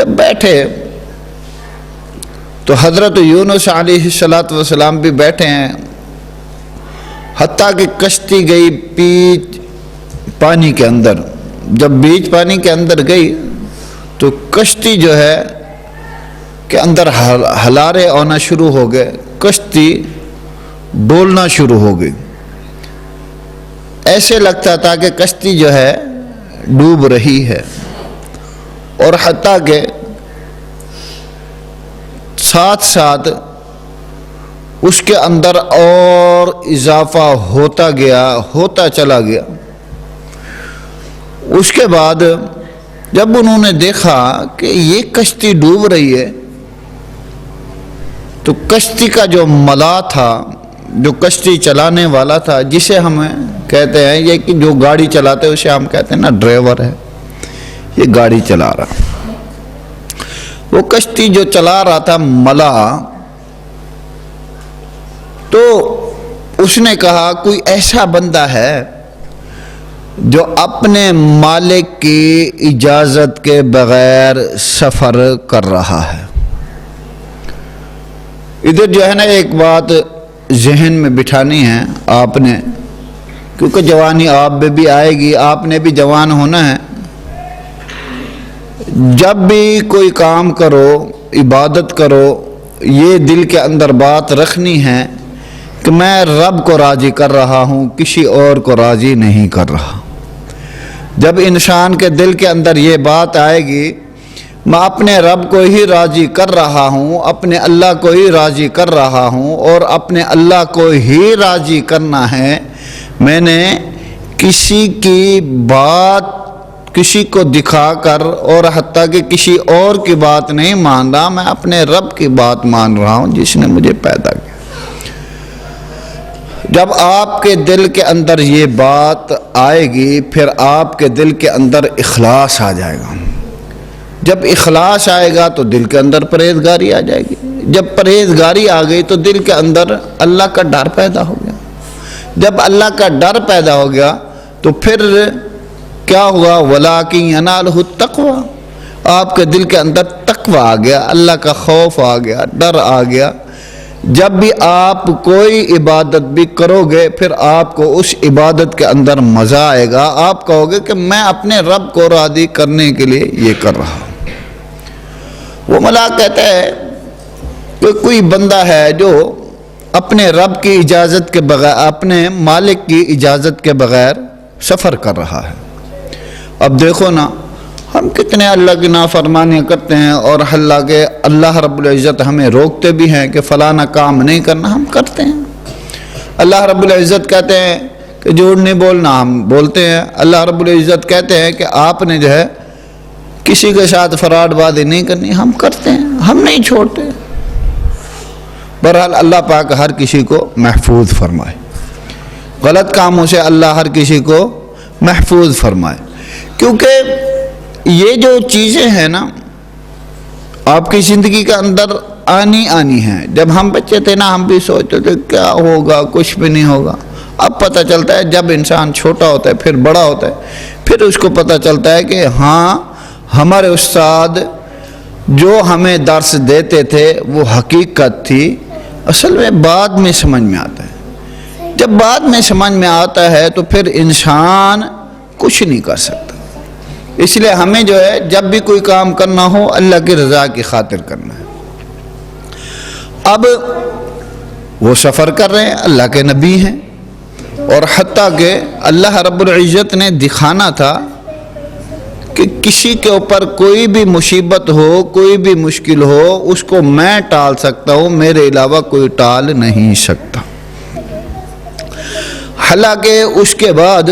جب بیٹھے تو حضرت یونس علیہ السلام بھی بیٹھے ہیں، حتیٰ کہ کشتی گئی بیچ پانی کے اندر۔ جب بیچ پانی کے اندر گئی تو کشتی جو ہے کہ اندر ہلارے آنا شروع ہو گئے، کشتی ڈولنا شروع ہو گئی، ایسے لگتا تھا کہ کشتی جو ہے ڈوب رہی ہے، اور حتیٰ کہ ساتھ ساتھ اس کے اندر اور اضافہ ہوتا چلا گیا۔ اس کے بعد جب انہوں نے دیکھا کہ یہ کشتی ڈوب رہی ہے تو کشتی کا جو ملا تھا، جو کشتی چلانے والا تھا، جسے ہم کہتے ہیں یہ کہ جو گاڑی چلاتے ہیں اسے ہم کہتے ہیں نا ڈرائیور ہے، یہ گاڑی چلا رہا، وہ کشتی جو چلا رہا تھا ملا، تو اس نے کہا کوئی ایسا بندہ ہے جو اپنے مالک کی اجازت کے بغیر سفر کر رہا ہے۔ ادھر جو ہے نا ایک بات ذہن میں بٹھانی ہے آپ نے، کیونکہ جوانی آپ میں بھی آئے گی، آپ نے بھی جوان ہونا ہے۔ جب بھی کوئی کام کرو، عبادت کرو، یہ دل کے اندر بات رکھنی ہے کہ میں رب کو راضی کر رہا ہوں، کسی اور کو راضی نہیں کر رہا۔ جب انسان کے دل کے اندر یہ بات آئے گی میں اپنے رب کو ہی راضی کر رہا ہوں، اپنے اللہ کو ہی راضی کر رہا ہوں، اور اپنے اللہ کو ہی راضی کرنا ہے، میں نے کسی کی بات کسی کو دکھا کر اور حتیٰ کہ کسی اور کی بات نہیں مان رہا، میں اپنے رب کی بات مان رہا ہوں جس نے مجھے پیدا کیا۔ جب آپ کے دل کے اندر یہ بات آئے گی پھر آپ کے دل کے اندر اخلاص آ جائے گا۔ جب اخلاص آئے گا تو دل کے اندر پرہیزگاری آ جائے گی، جب پرہیزگاری آ گئی تو دل کے اندر اللہ کا ڈر پیدا ہو گیا، جب اللہ کا ڈر پیدا ہو گیا تو پھر کیا ہوا؟ وَلَٰكِن يَنَالُهُ التَّقْوَىٰ، آپ کے دل کے اندر تقوی آ گیا، اللہ کا خوف آ گیا، ڈر آ گیا۔ جب بھی آپ کوئی عبادت بھی کرو گے پھر آپ کو اس عبادت کے اندر مزہ آئے گا، آپ کہو گے کہ میں اپنے رب کو راضی کرنے کے لیے یہ کر رہا ہوں۔ وہ ملاک کہتا ہے کہ کوئی بندہ ہے جو اپنے رب کی اجازت کے بغیر، اپنے مالک کی اجازت کے بغیر سفر کر رہا ہے۔ اب دیکھو نا، ہم کتنے اللہ کی نافرمانیاں کرتے ہیں، اور اللہ رب العزت ہمیں روکتے بھی ہیں کہ فلانا کام نہیں کرنا، ہم کرتے ہیں۔ اللہ رب العزت کہتے ہیں کہ جھوٹ نہیں بولنا، ہم بولتے ہیں۔ اللہ رب العزت کہتے ہیں کہ آپ نے جو ہے کسی کے ساتھ فراڈ بازی نہیں کرنی، ہم کرتے ہیں، ہم نہیں چھوڑتے۔ بہرحال اللہ پاک ہر کسی کو محفوظ فرمائے، غلط کاموں سے اللہ ہر کسی کو محفوظ فرمائے، کیونکہ یہ جو چیزیں ہیں نا آپ کی زندگی کے اندر آنی ہیں۔ جب ہم بچے تھے نا ہم بھی سوچتے تھے کیا ہوگا، کچھ بھی نہیں ہوگا۔ اب پتہ چلتا ہے جب انسان چھوٹا ہوتا ہے پھر بڑا ہوتا ہے پھر اس کو پتہ چلتا ہے کہ ہاں ہمارے استاد جو ہمیں درس دیتے تھے وہ حقیقت تھی، اصل میں بعد میں سمجھ میں آتا ہے۔ جب بعد میں سمجھ میں آتا ہے تو پھر انسان کچھ نہیں کر سکتا۔ اس لیے ہمیں جو ہے جب بھی کوئی کام کرنا ہو اللہ کی رضا کی خاطر کرنا ہے۔ اب وہ سفر کر رہے ہیں، اللہ کے نبی ہیں، اور حتیٰ کہ اللہ رب العزت نے دکھانا تھا کہ کسی کے اوپر کوئی بھی مصیبت ہو، کوئی بھی مشکل ہو، اس کو میں ٹال سکتا ہوں، میرے علاوہ کوئی ٹال نہیں سکتا۔ حالانکہ اس کے بعد